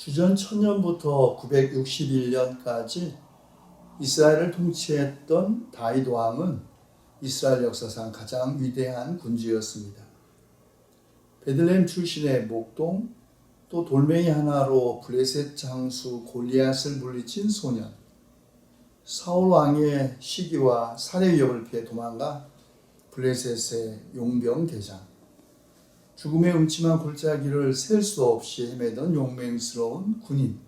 주전 1000년부터 961년까지 이스라엘을 통치했던 다윗 왕은 이스라엘 역사상 가장 위대한 군주였습니다. 베들레헴 출신의 목동, 또 돌멩이 하나로 블레셋 장수 골리앗을 물리친 소년, 사울 왕의 시기와 살해 위협을 피해 도망가 블레셋의 용병 대장, 죽음의 음침한 골짜기를 셀 수 없이 헤매던 용맹스러운 군인,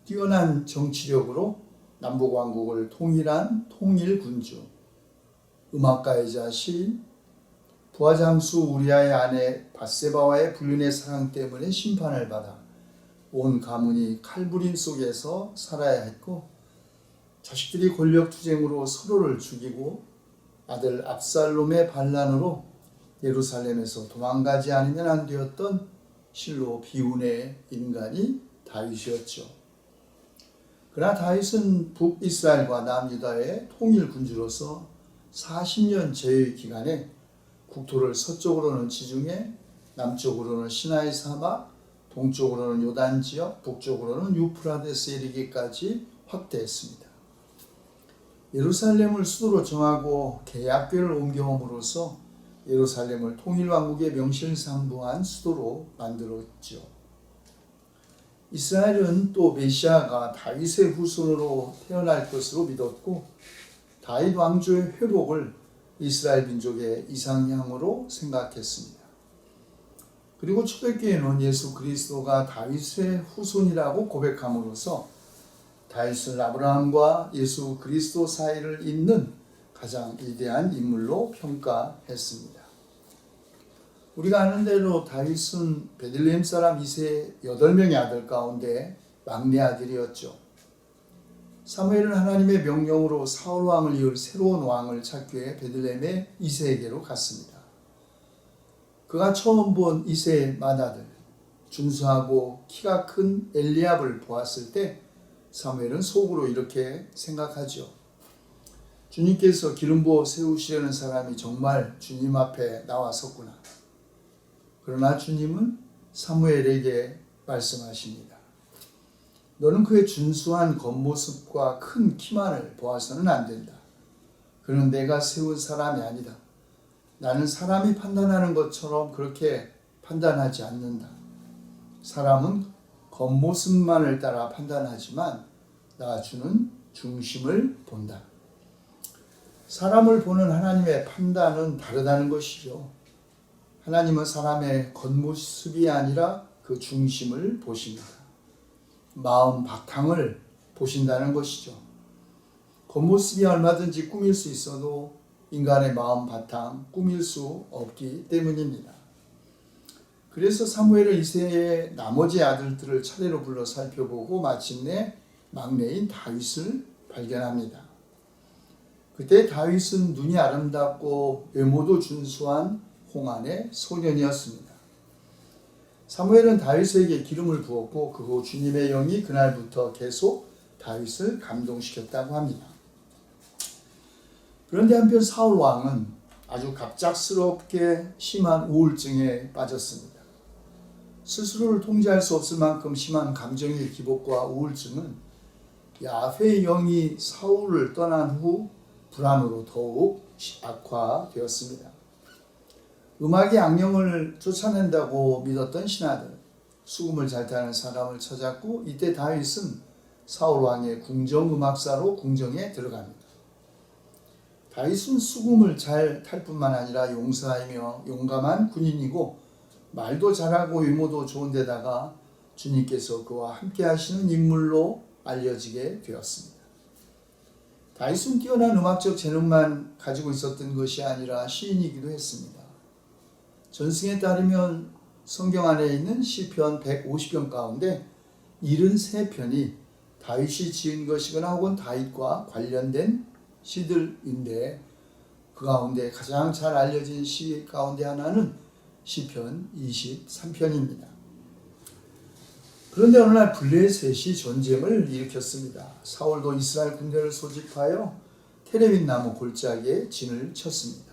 뛰어난 정치력으로 남북왕국을 통일한 통일군주, 음악가이자 시인, 부하장수 우리아의 아내 밧세바와의 불륜의 사랑 때문에 심판을 받아 온 가문이 칼부림 속에서 살아야 했고, 자식들이 권력투쟁으로 서로를 죽이고 아들 압살롬의 반란으로 예루살렘에서 도망가지 않으면 안 되었던 실로 비운의 인간이 다윗이었죠. 그러나 다윗은 북이스라엘과 남유다의 통일군주로서 40년 제위 기간에 국토를 서쪽으로는 지중해, 남쪽으로는 시나이 사막, 동쪽으로는 요단 지역, 북쪽으로는 유프라데스에 이르기까지 확대했습니다. 예루살렘을 수도로 정하고 계약궤를 옮겨옴으로써 예루살렘을 통일왕국의 명실상부한 수도로 만들었죠. 이스라엘은 또 메시아가 다윗의 후손으로 태어날 것으로 믿었고, 다윗 왕조의 회복을 이스라엘 민족의 이상향으로 생각했습니다. 그리고 초대교회는 예수 그리스도가 다윗의 후손이라고 고백함으로써 다윗은 아브라함과 예수 그리스도 사이를 잇는 가장 위대한 인물로 평가했습니다. 우리가 아는 대로 다윗은 베들레헴 사람 이세 8명의 아들 가운데 막내 아들이었죠. 사무엘은 하나님의 명령으로 사울 왕을 이을 새로운 왕을 찾기 위해 베들레헴의 이세에게로 갔습니다. 그가 처음 본 이세의 맏아들, 준수하고 키가 큰 엘리압을 보았을 때 사무엘은 속으로 이렇게 생각하죠. 주님께서 기름 부어 세우시려는 사람이 정말 주님 앞에 나왔었구나. 그러나 주님은 사무엘에게 말씀하십니다. 너는 그의 준수한 겉모습과 큰 키만을 보아서는 안 된다. 그는 내가 세운 사람이 아니다. 나는 사람이 판단하는 것처럼 그렇게 판단하지 않는다. 사람은 겉모습만을 따라 판단하지만 나 주는 중심을 본다. 사람을 보는 하나님의 판단은 다르다는 것이죠. 하나님은 사람의 겉모습이 아니라 그 중심을 보십니다. 마음 바탕을 보신다는 것이죠. 겉모습이 얼마든지 꾸밀 수 있어도 인간의 마음 바탕 꾸밀 수 없기 때문입니다. 그래서 사무엘은 이세의 나머지 아들들을 차례로 불러 살펴보고 마침내 막내인 다윗을 발견합니다. 그때 다윗은 눈이 아름답고 외모도 준수한 홍안의 소년이었습니다. 사무엘은 다윗에게 기름을 부었고 그 후 주님의 영이 그날부터 계속 다윗을 감동시켰다고 합니다. 그런데 한편 사울 왕은 아주 갑작스럽게 심한 우울증에 빠졌습니다. 스스로를 통제할 수 없을 만큼 심한 감정의 기복과 우울증은 야훼의 영이 사울을 떠난 후 불안으로 더욱 악화되었습니다. 음악이 악령을 쫓아낸다고 믿었던 신하들, 수금을 잘 타는 사람을 찾았고, 이때 다윗은 사울 왕의 궁정음악사로 궁정에 들어갑니다. 다윗은 수금을 잘 탈 뿐만 아니라 용사이며 용감한 군인이고, 말도 잘하고 외모도 좋은 데다가 주님께서 그와 함께 하시는 인물로 알려지게 되었습니다. 다윗은 뛰어난 음악적 재능만 가지고 있었던 것이 아니라 시인이기도 했습니다. 전승에 따르면 성경 안에 있는 시편 150편 가운데 73편이 다윗이 지은 것이거나 혹은 다윗과 관련된 시들인데, 그 가운데 가장 잘 알려진 시 가운데 하나는 시편 23편입니다. 그런데 어느 날 블레셋이 전쟁을 일으켰습니다. 사울도 이스라엘 군대를 소집하여 테레빈 나무 골짜기에 진을 쳤습니다.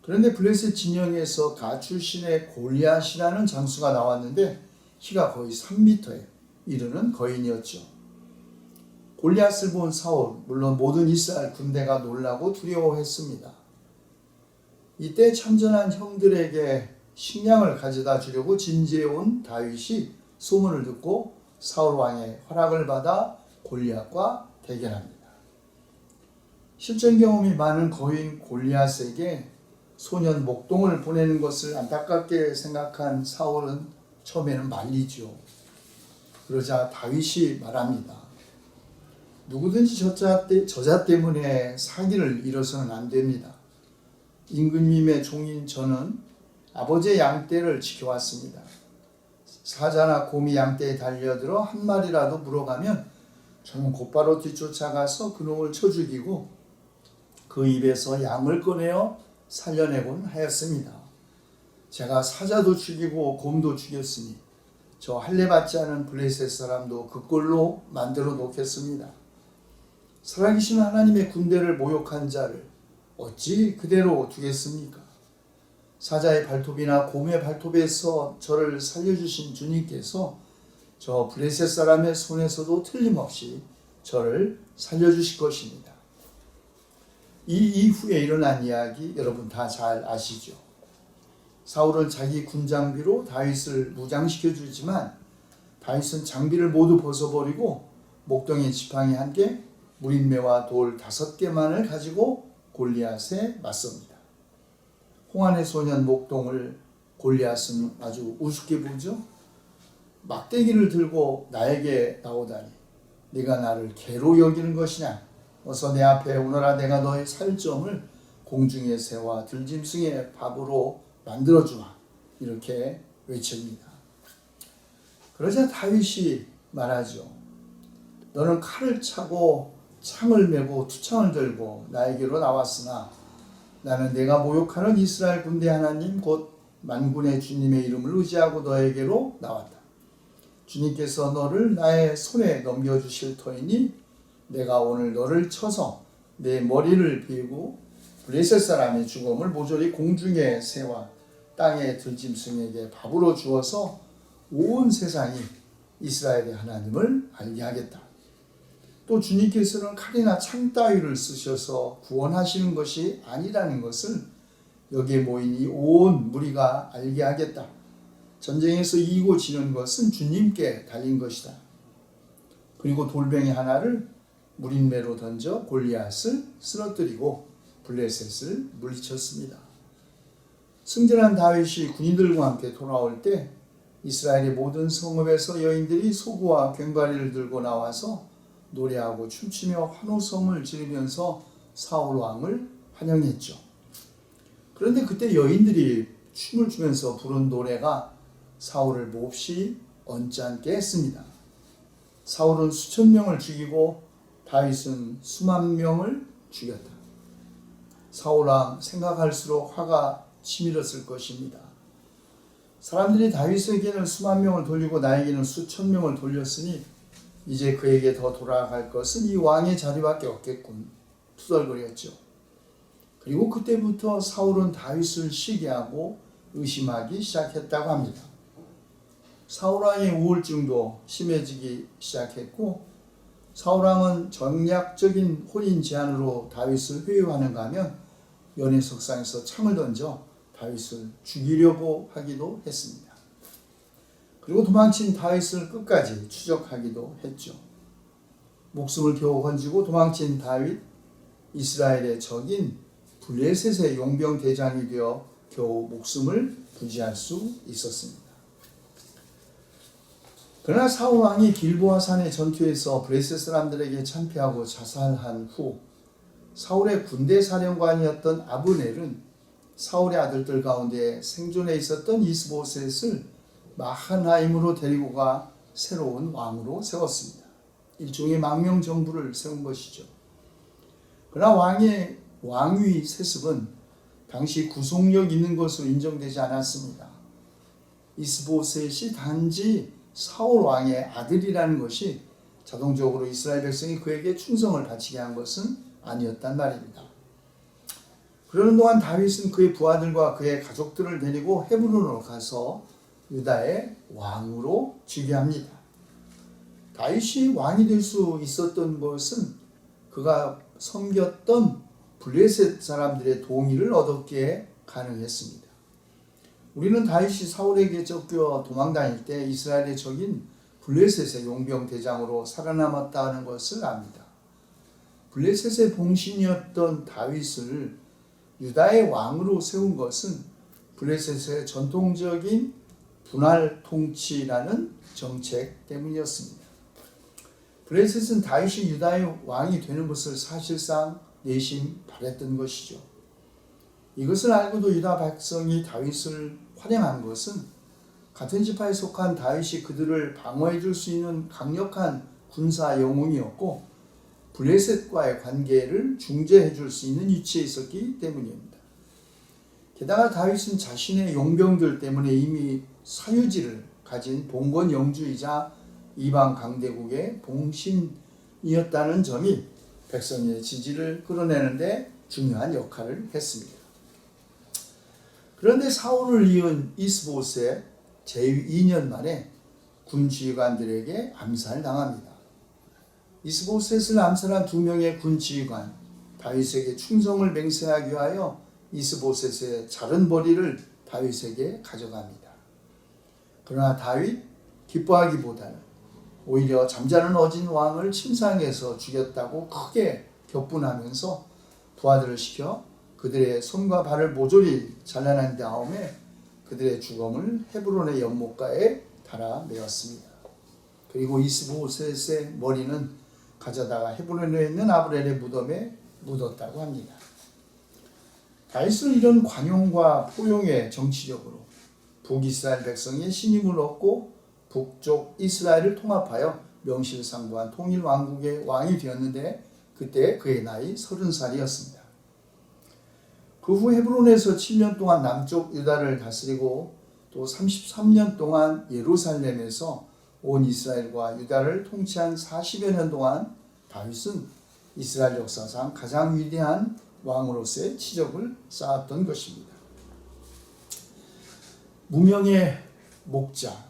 그런데 블레셋 진영에서 가 출신의 골리앗이라는 장수가 나왔는데 키가 거의 3m에 이르는 거인이었죠. 골리앗을 본 사울, 물론 모든 이스라엘 군대가 놀라고 두려워했습니다. 이때 참전한 형들에게 식량을 가져다 주려고 진지해온 다윗이 소문을 듣고 사울 왕의 허락을 받아 골리앗과 대결합니다. 실전 경험이 많은 거인 골리앗에게 소년 목동을 보내는 것을 안타깝게 생각한 사울은 처음에는 말리죠. 그러자 다윗이 말합니다. 누구든지 저자 때문에 사기를 잃어서는 안 됩니다. 임금님의 종인 저는 아버지의 양떼를 지켜왔습니다. 사자나 곰이 양떼에 달려들어 한 마리라도 물어가면 저는 곧바로 뒤쫓아가서 그놈을 쳐 죽이고 그 입에서 양을 꺼내어 살려내곤 하였습니다. 제가 사자도 죽이고 곰도 죽였으니 저 할례받지 않은 블레셋 사람도 그 꼴로 만들어 놓겠습니다. 살아계신 하나님의 군대를 모욕한 자를 어찌 그대로 두겠습니까? 사자의 발톱이나 곰의 발톱에서 저를 살려주신 주님께서 저 블레셋 사람의 손에서도 틀림없이 저를 살려주실 것입니다. 이 이후에 일어난 이야기 여러분 다 잘 아시죠? 사울은 자기 군장비로 다윗을 무장시켜 주지만 다윗은 장비를 모두 벗어버리고 목동의 지팡이 1개, 무린매와 돌 5개만을 가지고 골리앗에 맞섭니다. 홍안의 소년 목동을 골리앗은 아주 우습게 보죠. 막대기를 들고 나에게 나오다니 네가 나를 개로 여기는 것이냐? 어서 내 앞에 오너라. 내가 너의 살점을 공중의 새와 들짐승의 밥으로 만들어주마. 이렇게 외칩니다. 그러자 다윗이 말하죠. 너는 칼을 차고 창을 메고 투창을 들고 나에게로 나왔으나 나는 내가 모욕하는 이스라엘 군대 하나님 곧 만군의 주님의 이름을 의지하고 너에게로 나왔다. 주님께서 너를 나의 손에 넘겨주실 터이니 내가 오늘 너를 쳐서 내 머리를 베고 블레셋 사람의 죽음을 모조리 공중의 새와 땅의 들짐승에게 밥으로 주어서 온 세상이 이스라엘의 하나님을 알게 하겠다. 또 주님께서는 칼이나 창 따위를 쓰셔서 구원하시는 것이 아니라는 것을 여기에 모인 이 온 무리가 알게 하겠다. 전쟁에서 이기고 지는 것은 주님께 달린 것이다. 그리고 돌멩이 하나를 무린매로 던져 골리앗을 쓰러뜨리고 블레셋을 물리쳤습니다. 승진한 다윗이 군인들과 함께 돌아올 때 이스라엘의 모든 성읍에서 여인들이 소구와 괭과리를 들고 나와서 노래하고 춤추며 환호성을 지르면서 사울 왕을 환영했죠. 그런데 그때 여인들이 춤을 추면서 부른 노래가 사울을 몹시 언짢게 했습니다. 사울은 수천 명을 죽이고 다윗은 수만 명을 죽였다. 사울 왕 생각할수록 화가 치밀었을 것입니다. 사람들이 다윗에게는 수만 명을 돌리고 나에게는 수천 명을 돌렸으니 이제 그에게 더 돌아갈 것은 이 왕의 자리밖에 없겠군 투덜거렸죠. 그리고 그때부터 사울은 다윗을 시기하고 의심하기 시작했다고 합니다. 사울 왕의 우울증도 심해지기 시작했고 사울 왕은 정략적인 혼인 제안으로 다윗을 회유하는가 하면 연회석상에서 창을 던져 다윗을 죽이려고 하기도 했습니다. 그리고 도망친 다윗을 끝까지 추적하기도 했죠. 목숨을 겨우 건지고 도망친 다윗, 이스라엘의 적인 블레셋의 용병 대장이 되어 겨우 목숨을 부지할 수 있었습니다. 그러나 사울 왕이 길보아 산의 전투에서 블레셋 사람들에게 참패하고 자살한 후 사울의 군대 사령관이었던 아브넬은 사울의 아들들 가운데 생존해 있었던 이스보셋을 마하나임으로 데리고 가 새로운 왕으로 세웠습니다. 일종의 망명 정부를 세운 것이죠. 그러나 왕위 세습은 당시 구속력 있는 것으로 인정되지 않았습니다. 이스보셋이 단지 사울 왕의 아들이라는 것이 자동적으로 이스라엘 백성이 그에게 충성을 바치게 한 것은 아니었단 말입니다. 그러는 동안 다윗은 그의 부하들과 그의 가족들을 데리고 헤브론으로 가서 유다의 왕으로 즉위합니다. 다윗이 왕이 될 수 있었던 것은 그가 섬겼던 블레셋 사람들의 동의를 얻었기에 가능했습니다. 우리는 다윗이 사울에게 쫓겨 도망다닐 때 이스라엘의 적인 블레셋의 용병 대장으로 살아남았다는 것을 압니다. 블레셋의 봉신이었던 다윗을 유다의 왕으로 세운 것은 블레셋의 전통적인 분할 통치라는 정책 때문이었습니다. 블레셋은 다윗이 유다의 왕이 되는 것을 사실상 내심 바랬던 것이죠. 이것을 알고도 유다 백성이 다윗을 환영한 것은 같은 지파에 속한 다윗이 그들을 방어해 줄 수 있는 강력한 군사 영웅이었고 블레셋과의 관계를 중재해 줄 수 있는 위치에 있었기 때문입니다. 게다가 다윗은 자신의 용병들 때문에 이미 사유지를 가진 봉건 영주이자 이방 강대국의 봉신이었다는 점이 백성의 지지를 끌어내는 데 중요한 역할을 했습니다. 그런데 사울을 이은 이스보셋 재위 2년 만에 군 지휘관들에게 암살당합니다. 이스보셋을 암살한 2명의 군 지휘관, 다윗에게 충성을 맹세하기 위하여 이스보셋의 자른 머리를 다윗에게 가져갑니다. 그러나 다윗 기뻐하기보다는 오히려 잠자는 어진 왕을 침상에서 죽였다고 크게 격분하면서 부하들을 시켜 그들의 손과 발을 모조리 잘라낸 다음에 그들의 주검을 헤브론의 연못가에 달아 메었습니다. 그리고 이스보셋의 머리는 가져다가 헤브론에 있는 아브넬의 무덤에 묻었다고 합니다. 다윗은 이런 관용과 포용의 정치력으로 북이스라엘 백성의 신임을 얻고 북쪽 이스라엘을 통합하여 명실상부한 통일왕국의 왕이 되었는데 그때 그의 나이 30살이었습니다. 그 후 헤브론에서 7년 동안 남쪽 유다를 다스리고 또 33년 동안 예루살렘에서 온 이스라엘과 유다를 통치한 40여 년 동안 다윗은 이스라엘 역사상 가장 위대한 왕으로서의 치적을 쌓았던 것입니다. 무명의 목자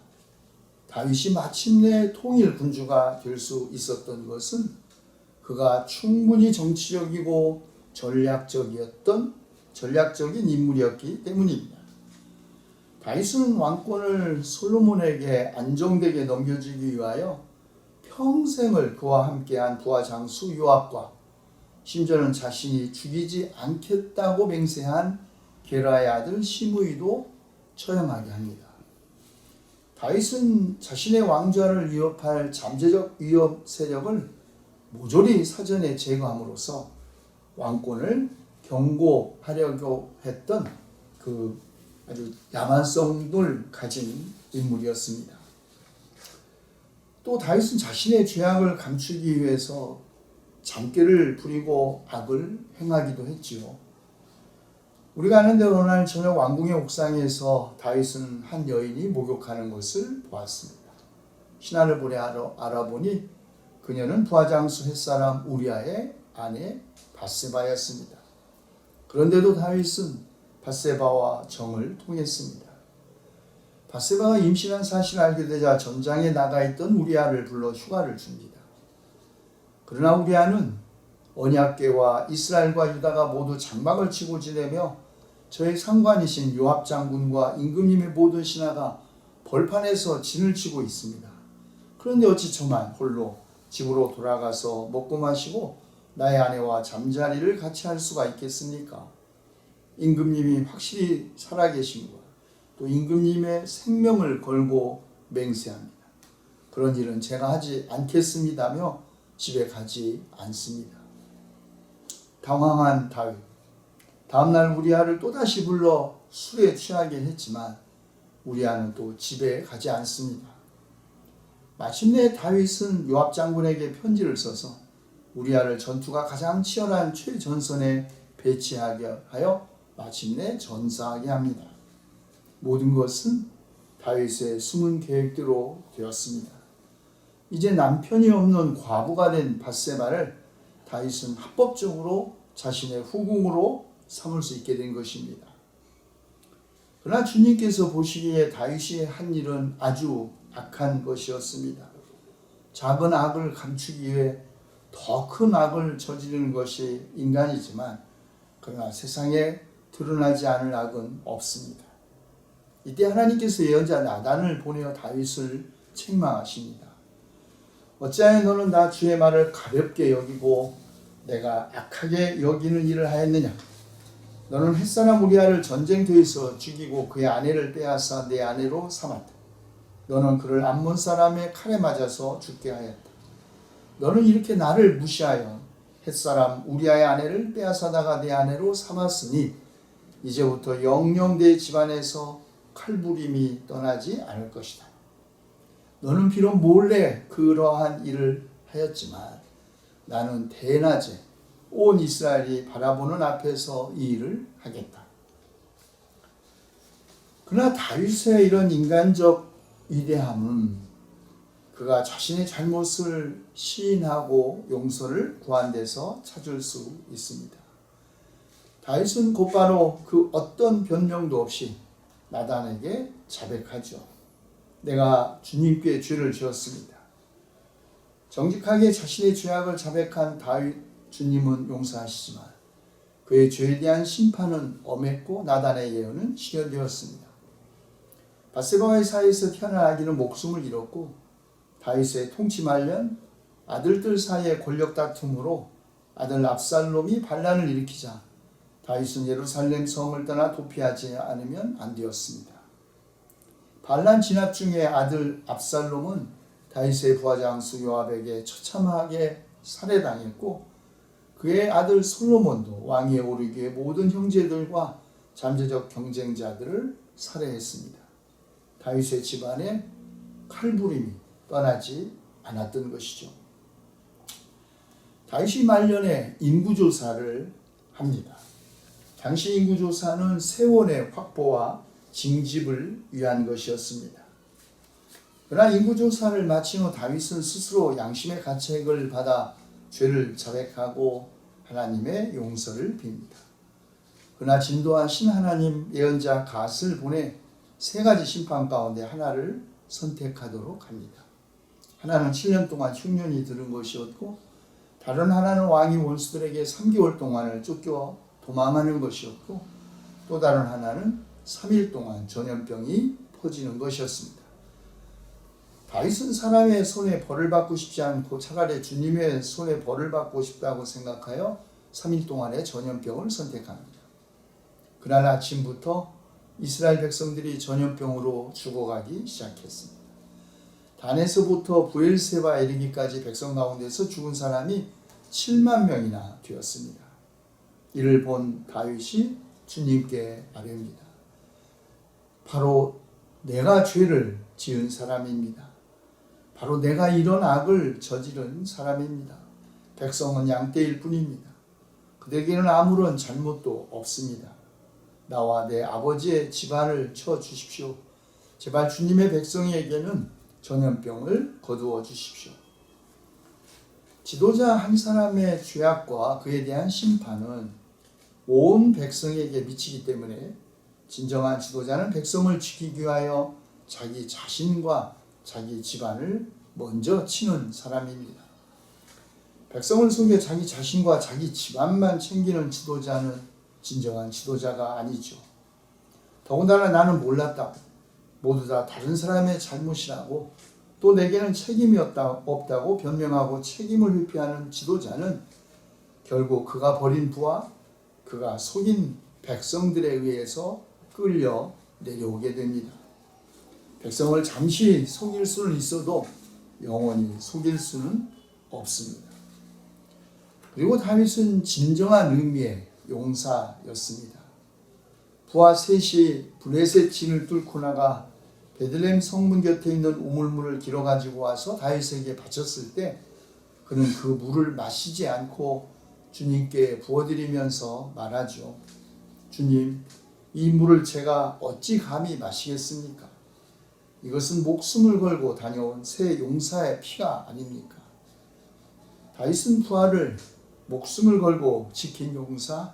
다윗이 마침내 통일 군주가 될 수 있었던 것은 그가 충분히 정치적이고 전략적인 인물이었기 때문입니다. 다윗은 왕권을 솔로몬에게 안정되게 넘겨주기 위하여 평생을 그와 함께한 부하 장수 요압과 심지어는 자신이 죽이지 않겠다고 맹세한 게라의 아들 시므이도 처형하게 합니다. 다윗은 자신의 왕좌를 위협할 잠재적 위협 세력을 모조리 사전에 제거함으로써 왕권을 경고하려고 했던 그 아주 야만성을 가진 인물이었습니다. 또 다윗은 자신의 죄악을 감추기 위해서 잔꾀를 부리고 악을 행하기도 했지요. 우리가 아는 대로 어느 날 저녁 왕궁의 옥상에서 다윗은 한 여인이 목욕하는 것을 보았습니다. 신하를 보내 알아보니 그녀는 부하장수 햇사람 우리아의 아내 밧세바였습니다. 그런데도 다윗은 밧세바와 정을 통했습니다. 밧세바가 임신한 사실을 알게 되자 전장에 나가 있던 우리아를 불러 휴가를 줍니다. 그러나 우리아는 언약궤와 이스라엘과 유다가 모두 장막을 치고 지내며 저의 상관이신 요압 장군과 임금님의 모든 신하가 벌판에서 진을 치고 있습니다. 그런데 어찌 저만 홀로 집으로 돌아가서 먹고 마시고 나의 아내와 잠자리를 같이 할 수가 있겠습니까? 임금님이 확실히 살아계심과 또 임금님의 생명을 걸고 맹세합니다. 그런 일은 제가 하지 않겠습니다며 집에 가지 않습니다. 당황한 다윗, 다음날 우리아를 또다시 불러 술에 취하게 했지만 우리아는 또 집에 가지 않습니다. 마침내 다윗은 요압 장군에게 편지를 써서 우리아를 전투가 가장 치열한 최전선에 배치하게 하여 마침내 전사하게 합니다. 모든 것은 다윗의 숨은 계획대로 되었습니다. 이제 남편이 없는 과부가 된 밧세바를 다윗은 합법적으로 자신의 후궁으로 삼을 수 있게 된 것입니다. 그러나 주님께서 보시기에 다윗이 한 일은 아주 악한 것이었습니다. 작은 악을 감추기 위해 더 큰 악을 저지르는 것이 인간이지만 그러나 세상에 드러나지 않을 악은 없습니다. 이때 하나님께서 예언자 나단을 보내어 다윗을 책망하십니다. 어찌하여 너는 나 주의 말을 가볍게 여기고 내가 악하게 여기는 일을 하였느냐? 너는 햇사람 우리아를 전쟁터에서 죽이고 그의 아내를 빼앗아 내 아내로 삼았다. 너는 그를 암몬 사람의 칼에 맞아서 죽게 하였다. 너는 이렇게 나를 무시하여 햇사람 우리아의 아내를 빼앗아다가 내 아내로 삼았으니 이제부터 영영 내 집안에서 칼부림이 떠나지 않을 것이다. 너는 비록 몰래 그러한 일을 하였지만 나는 대낮에 온 이스라엘이 바라보는 앞에서 이 일을 하겠다. 그러나 다윗의 이런 인간적 위대함은 그가 자신의 잘못을 시인하고 용서를 구한 데서 찾을 수 있습니다. 다윗은 곧바로 그 어떤 변명도 없이 나단에게 자백하죠. 내가 주님께 죄를 지었습니다. 정직하게 자신의 죄악을 자백한 다윗 주님은 용서하시지만 그의 죄에 대한 심판은 엄했고 나단의 예언은 실현되었습니다. 밧세바와의 사이에서 태어난 아기는 목숨을 잃었고 다윗의 통치 말년 아들들 사이의 권력 다툼으로 아들 압살롬이 반란을 일으키자 다윗은 예루살렘 성을 떠나 도피하지 않으면 안 되었습니다. 반란 진압 중에 아들 압살롬은 다윗의 부하장수 요압에게 처참하게 살해당했고 그의 아들 솔로몬도 왕위에 오르기 위해 모든 형제들과 잠재적 경쟁자들을 살해했습니다. 다윗의 집안에 칼부림이 떠나지 않았던 것이죠. 다윗이 말년에 인구조사를 합니다. 당시 인구조사는 세원의 확보와 징집을 위한 것이었습니다. 그러나 인구조사를 마친 후 다윗은 스스로 양심의 가책을 받아 죄를 자백하고 하나님의 용서를 빕니다. 그러나 진도하신 하나님 예언자 갓을 보내 세 가지 심판 가운데 하나를 선택하도록 합니다. 하나는 7년 동안 흉년이 들은 것이었고 다른 하나는 왕이 원수들에게 3개월 동안을 쫓겨 도망하는 것이었고 또 다른 하나는 3일 동안 전염병이 퍼지는 것이었습니다. 다윗은 사람의 손에 벌을 받고 싶지 않고 차라리 주님의 손에 벌을 받고 싶다고 생각하여 3일 동안의 전염병을 선택합니다. 그날 아침부터 이스라엘 백성들이 전염병으로 죽어가기 시작했습니다. 단에서부터 부엘세바에 이르기까지 백성 가운데서 죽은 사람이 7만 명이나 되었습니다. 이를 본 다윗이 주님께 아뢰옵니다. 바로 내가 죄를 지은 사람입니다. 바로 내가 이런 악을 저지른 사람입니다. 백성은 양떼일 뿐입니다. 그들에게는 아무런 잘못도 없습니다. 나와 내 아버지의 집안을 쳐주십시오. 제발 주님의 백성에게는 전염병을 거두어 주십시오. 지도자 한 사람의 죄악과 그에 대한 심판은 온 백성에게 미치기 때문에 진정한 지도자는 백성을 지키기 위하여 자기 자신과 자기 집안을 먼저 치는 사람입니다. 백성을 속여 자기 자신과 자기 집안만 챙기는 지도자는 진정한 지도자가 아니죠. 더군다나 나는 몰랐다고 모두 다 다른 사람의 잘못이라고 또 내게는 책임이 없다고 변명하고 책임을 회피하는 지도자는 결국 그가 벌인 부와 그가 속인 백성들에 의해서 끌려 내려오게 됩니다. 백성을 잠시 속일 수는 있어도 영원히 속일 수는 없습니다. 그리고 다윗은 진정한 의미의 용사였습니다. 부하 셋이 브레셋 진을 뚫고 나가 베들레헴 성문 곁에 있는 우물물을 길어 가지고 와서 다윗에게 바쳤을 때 그는 그 물을 마시지 않고 주님께 부어드리면서 말하죠. 주님, 이 물을 제가 어찌 감히 마시겠습니까? 이것은 목숨을 걸고 다녀온 새 용사의 피가 아닙니까? 다윗은 부하를 목숨을 걸고 지킨 용사,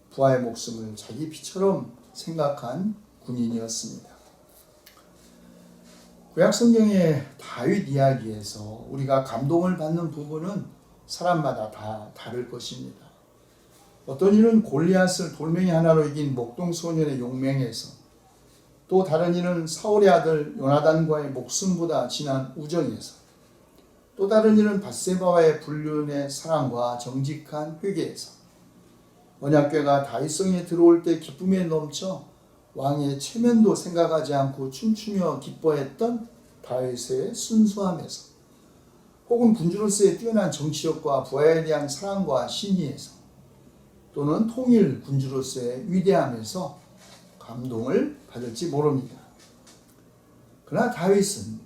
부하의 목숨을 자기 피처럼 생각한 군인이었습니다. 구약 성경의 다윗 이야기에서 우리가 감동을 받는 부분은 사람마다 다 다를 것입니다. 어떤 이는 골리앗을 돌멩이 하나로 이긴 목동 소년의 용맹에서, 또 다른 이는 사울의 아들 요나단과의 목숨보다 진한 우정에서, 또 다른 이는 밧세바와의 불륜의 사랑과 정직한 회개에서, 언약궤가 다윗성에 들어올 때 기쁨에 넘쳐 왕의 체면도 생각하지 않고 춤추며 기뻐했던 다윗의 순수함에서, 혹은 군주로서의 뛰어난 정치력과 부하에 대한 사랑과 신의에서, 또는 통일 군주로서의 위대함에서 감동을 받을지 모릅니다. 그러나 다윗은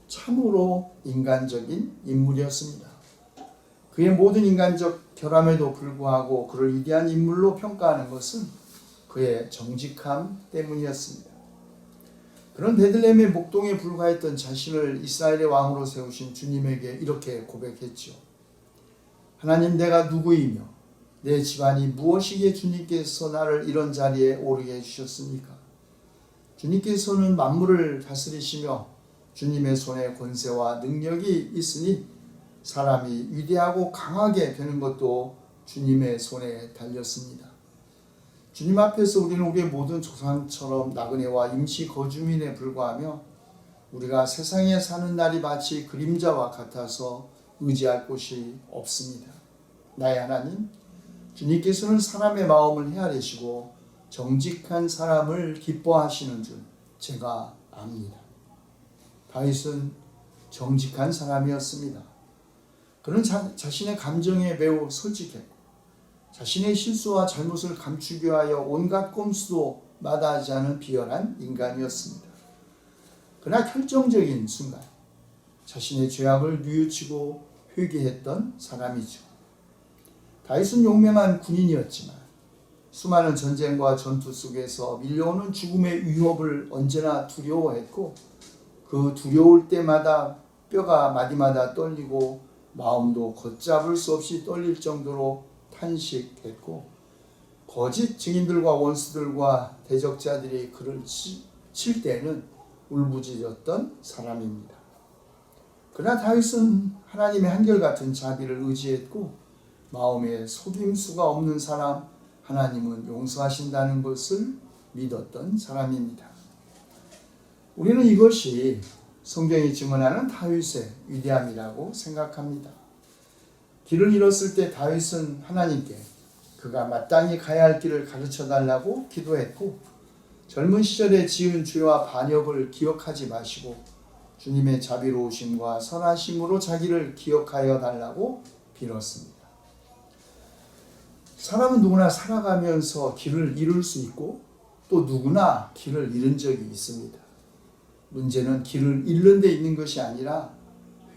참으로 인간적인 인물이었습니다. 그의 모든 인간적 결함에도 불구하고 그를 위대한 인물로 평가하는 것은 그의 정직함 때문이었습니다. 그런 베들레헴의 목동에 불과했던 자신을 이스라엘의 왕으로 세우신 주님에게 이렇게 고백했죠. 하나님, 내가 누구이며 내 집안이 무엇이기에 주님께서 나를 이런 자리에 오르게 해주셨습니까? 주님께서는 만물을 다스리시며 주님의 손에 권세와 능력이 있으니 사람이 위대하고 강하게 되는 것도 주님의 손에 달렸습니다. 주님 앞에서 우리는 우리의 모든 조상처럼 나그네와 임시 거주민에 불과하며 우리가 세상에 사는 날이 마치 그림자와 같아서 의지할 곳이 없습니다. 나의 하나님, 주님께서는 사람의 마음을 헤아리시고 정직한 사람을 기뻐하시는 줄 제가 압니다. 다윗은 정직한 사람이었습니다. 그는 자신의 감정에 매우 솔직했고 자신의 실수와 잘못을 감추기 위하여 온갖 꼼수도 마다하지 않은 비열한 인간이었습니다. 그러나 결정적인 순간 자신의 죄악을 뉘우치고 회개했던 사람이죠. 다윗은 용맹한 군인이었지만 수많은 전쟁과 전투 속에서 밀려오는 죽음의 위협을 언제나 두려워했고, 그 두려울 때마다 뼈가 마디마다 떨리고 마음도 걷잡을 수 없이 떨릴 정도로 탄식했고, 거짓 증인들과 원수들과 대적자들이 그를 칠 때는 울부짖었던 사람입니다. 그러나 다윗은 하나님의 한결같은 자비를 의지했고 마음에 속임수가 없는 사람, 하나님은 용서하신다는 것을 믿었던 사람입니다. 우리는 이것이 성경이 증언하는 다윗의 위대함이라고 생각합니다. 길을 잃었을 때 다윗은 하나님께 그가 마땅히 가야 할 길을 가르쳐 달라고 기도했고, 젊은 시절에 지은 죄와 반역을 기억하지 마시고 주님의 자비로우심과 선하심으로 자기를 기억하여 달라고 빌었습니다. 사람은 누구나 살아가면서 길을 잃을 수 있고 또 누구나 길을 잃은 적이 있습니다. 문제는 길을 잃는 데 있는 것이 아니라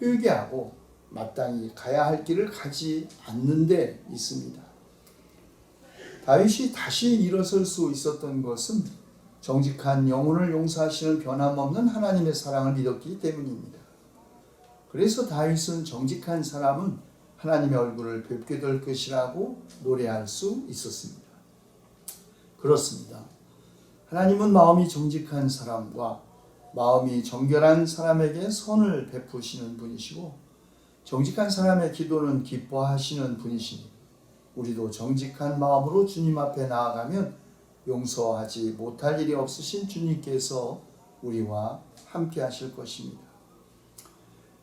회개하고 마땅히 가야 할 길을 가지 않는 데 있습니다. 다윗이 다시 일어설 수 있었던 것은 정직한 영혼을 용서하시는 변함없는 하나님의 사랑을 믿었기 때문입니다. 그래서 다윗은 정직한 사람은 하나님의 얼굴을 뵙게 될 것이라고 노래할 수 있었습니다. 그렇습니다. 하나님은 마음이 정직한 사람과 마음이 정결한 사람에게 선을 베푸시는 분이시고, 정직한 사람의 기도는 기뻐하시는 분이시니 우리도 정직한 마음으로 주님 앞에 나아가면 용서하지 못할 일이 없으신 주님께서 우리와 함께 하실 것입니다.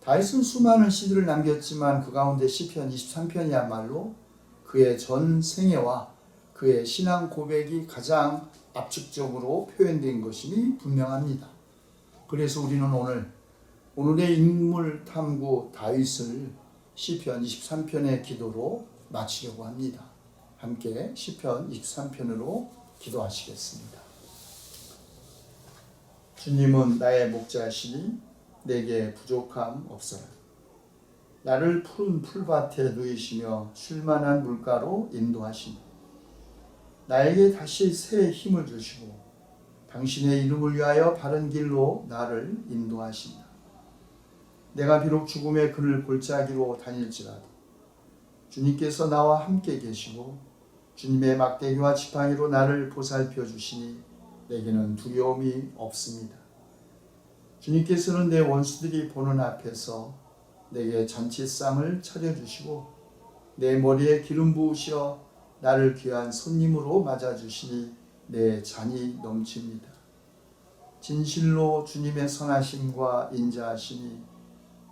다윗은 수많은 시들을 남겼지만 그 가운데 시편 23편이야말로 그의 전 생애와 그의 신앙 고백이 가장 압축적으로 표현된 것임이 분명합니다. 그래서 우리는 오늘의 인물 탐구 다윗을 시편 23편의 기도로 마치려고 합니다. 함께 시편 23편으로 기도하시겠습니다. 주님은 나의 목자시니 내게 부족함 없어라. 나를 푸른 풀밭에 누이시며 쉴만한 물가로 인도하시니 나에게 다시 새 힘을 주시고 당신의 이름을 위하여 바른 길로 나를 인도하신다. 내가 비록 죽음의 그늘 골짜기로 다닐지라도 주님께서 나와 함께 계시고 주님의 막대기와 지팡이로 나를 보살펴 주시니 내게는 두려움이 없습니다. 주님께서는 내 원수들이 보는 앞에서 내게 잔치상을 차려주시고 내 머리에 기름 부으시어 나를 귀한 손님으로 맞아주시니 내 잔이 넘칩니다. 진실로 주님의 선하심과 인자하심이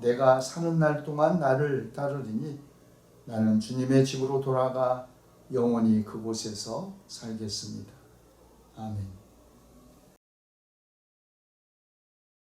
내가 사는 날 동안 나를 따르리니 나는 주님의 집으로 돌아가 영원히 그곳에서 살겠습니다. 아멘.